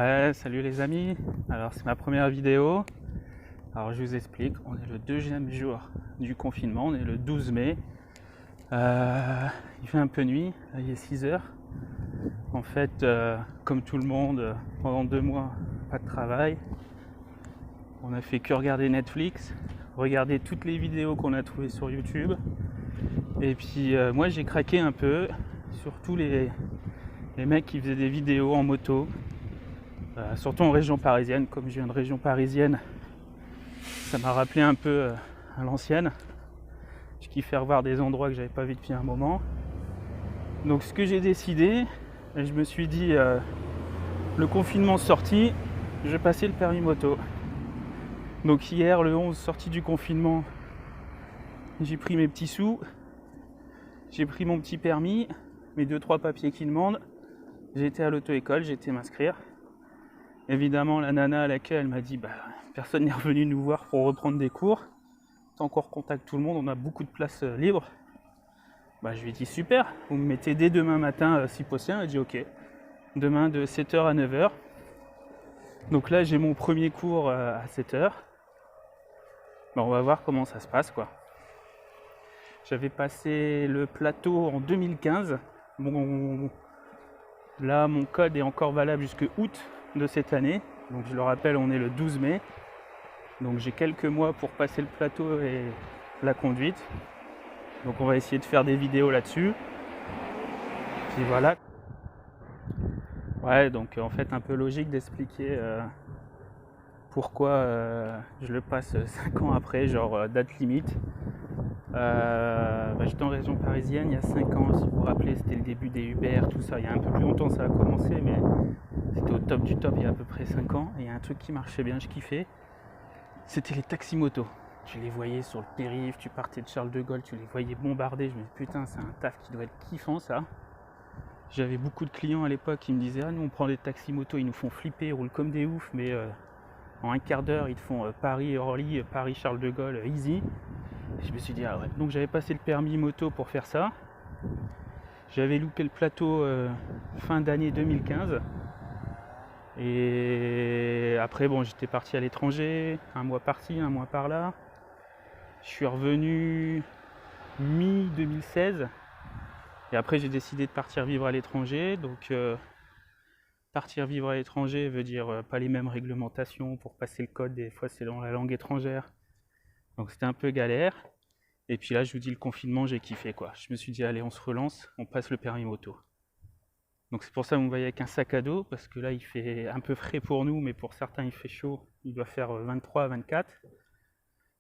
Ouais, salut les amis. Alors c'est ma première vidéo. Alors je vous explique, on est le deuxième jour du confinement, on est le 12 mai. Il fait un peu nuit, là, il est 6 heures. En fait, comme tout le monde, pendant 2 mois, pas de travail. On a fait que regarder Netflix, regarder toutes les vidéos qu'on a trouvées sur YouTube. Et puis moi j'ai craqué un peu, surtout les mecs qui faisaient des vidéos en moto. Surtout en région parisienne, comme je viens de région parisienne, ça m'a rappelé un peu à l'ancienne. Je kiffais revoir des endroits que j'avais pas vu depuis un moment. Donc ce que j'ai décidé, je me suis dit, le confinement sorti, je vais passer le permis moto. Donc hier, le 11, sorti du confinement, j'ai pris mes petits sous, j'ai pris mon petit permis, mes 2-3 papiers qu'ils demandent, j'ai été à l'auto-école, j'ai été m'inscrire. Évidemment, la nana à l'accueil, elle m'a dit personne n'est revenu nous voir pour reprendre des cours. T'as encore contact tout le monde, on a beaucoup de places libres. Je lui ai dit super, vous me mettez dès demain matin si possible. Elle a dit ok. Demain de 7h à 9h. Donc là, j'ai mon premier cours à 7h. On va voir comment ça se passe quoi. J'avais passé le plateau en 2015. Là, mon code est encore valable jusqu'à août de cette année. Donc je le rappelle, on est le 12 mai. Donc j'ai quelques mois pour passer le plateau et la conduite. Donc on va essayer de faire des vidéos là-dessus. Puis voilà. Ouais, donc en fait un peu logique d'expliquer pourquoi je le passe 5 ans après, genre date limite. J'étais en région parisienne il y a 5 ans, si vous vous rappelez, c'était le début des Uber, tout ça. Il y a un peu plus longtemps ça a commencé, mais c'était au top du top il y a à peu près 5 ans. Et il y a un truc qui marchait bien, je kiffais, c'était les taxis-motos. Tu les voyais sur le périph', tu partais de Charles de Gaulle, tu les voyais bombarder. Je me dis putain, c'est un taf qui doit être kiffant ça. J'avais beaucoup de clients à l'époque qui me disaient nous on prend des taxis-motos, ils nous font flipper, ils roulent comme des oufs, mais en un quart d'heure ils te font Paris-Orly, Paris-Charles de Gaulle, easy. Et je me suis dit ah ouais. Donc j'avais passé le permis moto pour faire ça. J'avais loupé le plateau fin d'année 2015. Et après j'étais parti à l'étranger, un mois par-ci, un mois par-là. Je suis revenu mi-2016. Et après j'ai décidé de partir vivre à l'étranger. Donc partir vivre à l'étranger veut dire pas les mêmes réglementations pour passer le code, des fois c'est dans la langue étrangère. Donc c'était un peu galère. Et puis là je vous dis le confinement j'ai kiffé quoi. Je me suis dit allez on se relance, on passe le permis moto. Donc c'est pour ça que vous me voyez avec un sac à dos, parce que là il fait un peu frais pour nous, mais pour certains il fait chaud, il doit faire 23 à 24.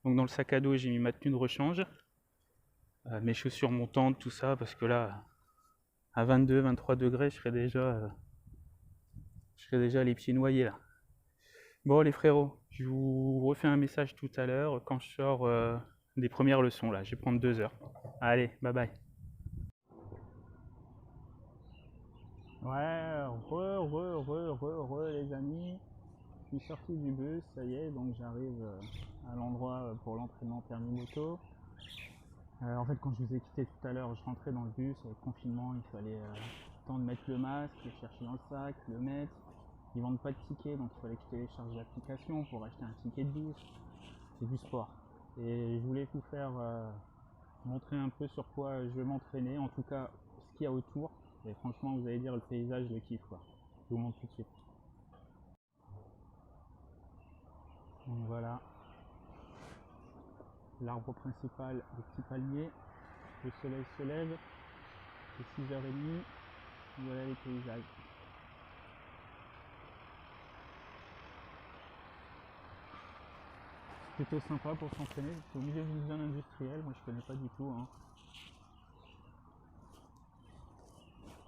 Donc dans le sac à dos j'ai mis ma tenue de rechange, mes chaussures montantes, tout ça, parce que là à 22-23 degrés je serais déjà les pieds noyés là. Bon les frérots, je vous refais un message tout à l'heure quand je sors des premières leçons là, je vais prendre 2 heures. Allez, bye bye. Ouais, re les amis, je suis sorti du bus, ça y est, donc j'arrive à l'endroit pour l'entraînement permis moto. En fait quand je vous ai quitté tout à l'heure, je rentrais dans le bus, avec le confinement, il fallait le temps de mettre le masque, le chercher dans le sac, le mettre. Ils vendent pas de tickets, donc il fallait que je télécharge l'application pour acheter un ticket de bus. C'est du sport. Et je voulais vous faire montrer un peu sur quoi je vais m'entraîner, en tout cas ce qu'il y a autour. Et franchement vous allez dire le paysage, je le kiffe quoi. Je vous montre tout de suite. Donc voilà. L'arbre principal, le petit palmier. Le soleil se lève. C'est 6h30. Voilà les paysages. Plutôt sympa pour s'entraîner, c'est au milieu d'une zone industrielle, moi je connais pas du tout hein.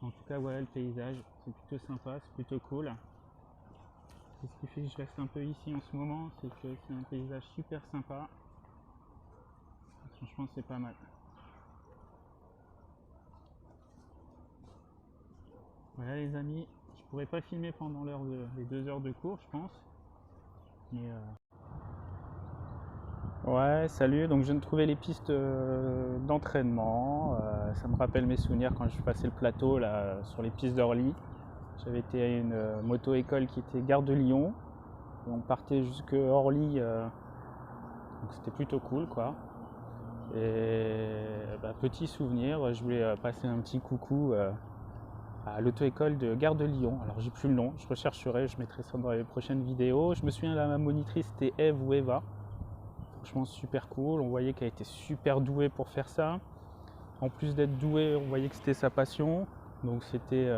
En tout cas voilà le paysage, c'est plutôt sympa, c'est plutôt cool. Et ce qui fait que je reste un peu ici en ce moment, c'est que c'est un paysage super sympa. Franchement c'est pas mal. Voilà les amis, je pourrais pas filmer pendant les 2 heures de cours je pense. Mais ouais, salut, donc je viens de trouver les pistes d'entraînement. Ça me rappelle mes souvenirs quand je passais le plateau là, sur les pistes d'Orly. J'avais été à une moto-école qui était gare de Lyon. Et on partait jusque Orly, donc c'était plutôt cool quoi. Et petit souvenir, je voulais passer un petit coucou à l'auto-école de gare de Lyon. Alors j'ai plus le nom, je rechercherai, je mettrai ça dans les prochaines vidéos. Je me souviens, la monitrice c'était Eve ou Eva. Franchement super cool, on voyait qu'elle était super douée pour faire ça. En plus d'être douée, on voyait que c'était sa passion. Donc c'était,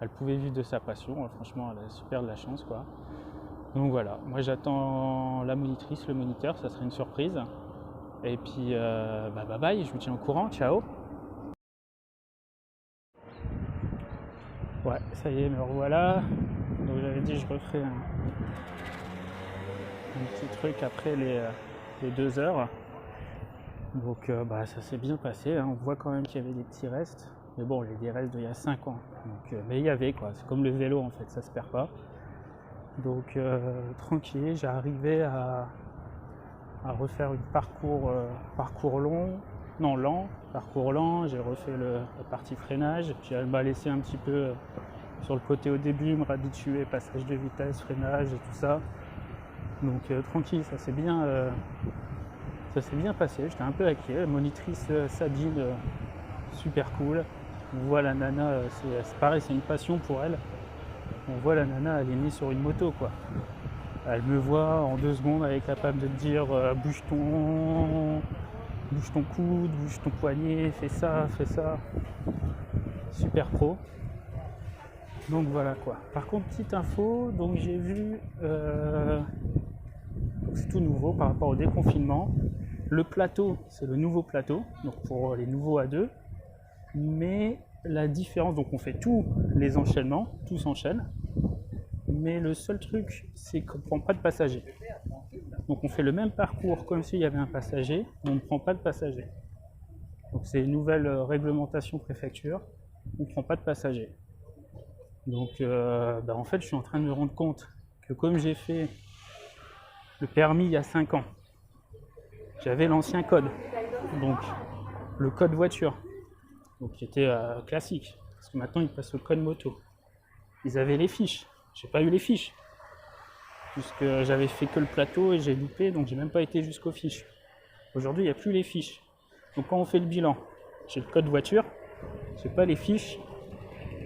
elle pouvait vivre de sa passion. Franchement, elle a super de la chance quoi. Donc voilà, moi j'attends la monitrice, le moniteur, ça serait une surprise. Et puis bye bye, je vous tiens au courant, ciao. Ouais, ça y est, me revoilà. Donc j'avais dit je referai un petit truc après les 2 heures. Donc ça s'est bien passé, hein. On voit quand même qu'il y avait des petits restes. Mais bon, des restes d'il y a 5 ans. Donc, mais il y avait quoi, c'est comme le vélo en fait, ça se perd pas. Donc tranquille, j'ai arrivé à refaire un parcours lent, j'ai refait la partie freinage, puis elle m'a laissé un petit peu sur le côté au début, me réhabituer, passage de vitesse, freinage et tout ça. Donc tranquille, ça s'est bien passé, j'étais un peu inquiet. La monitrice Sabine, super cool. On voit la nana, c'est pareil, c'est une passion pour elle. On voit la nana, elle est née sur une moto quoi. Elle me voit en 2 secondes, elle est capable de te dire bouge ton coude, bouge ton poignet, fais ça. Super pro. Donc voilà quoi. Par contre, petite info, donc j'ai vu, c'est tout nouveau par rapport au déconfinement. Le plateau, c'est le nouveau plateau, donc pour les nouveaux A2. Mais la différence, donc on fait tous les enchaînements, tout s'enchaîne. Mais le seul truc, c'est qu'on ne prend pas de passagers. Donc on fait le même parcours comme s'il y avait un passager, mais on ne prend pas de passagers. Donc c'est une nouvelle réglementation préfecture, on ne prend pas de passagers. Donc en fait je suis en train de me rendre compte que comme j'ai fait le permis il y a 5 ans, j'avais l'ancien code, donc le code voiture, donc qui était classique, parce que maintenant ils passent au code moto. Ils avaient les fiches. J'ai pas eu les fiches, puisque j'avais fait que le plateau et j'ai loupé, donc j'ai même pas été jusqu'aux fiches. Aujourd'hui, il n'y a plus les fiches. Donc quand on fait le bilan, j'ai le code voiture, j'ai pas les fiches,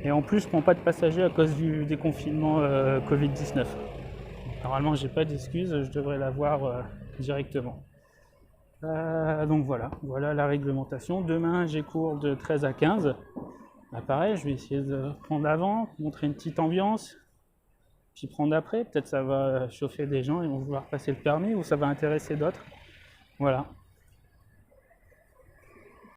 et en plus je prends pas de passagers à cause du déconfinement Covid-19. Normalement, j'ai pas d'excuses, je devrais l'avoir directement. Donc voilà la réglementation. Demain, j'ai cours de 13 à 15. Pareil, je vais essayer de prendre avant, montrer une petite ambiance. Puis prendre après, peut-être ça va chauffer des gens, ils vont vouloir passer le permis ou ça va intéresser d'autres. Voilà.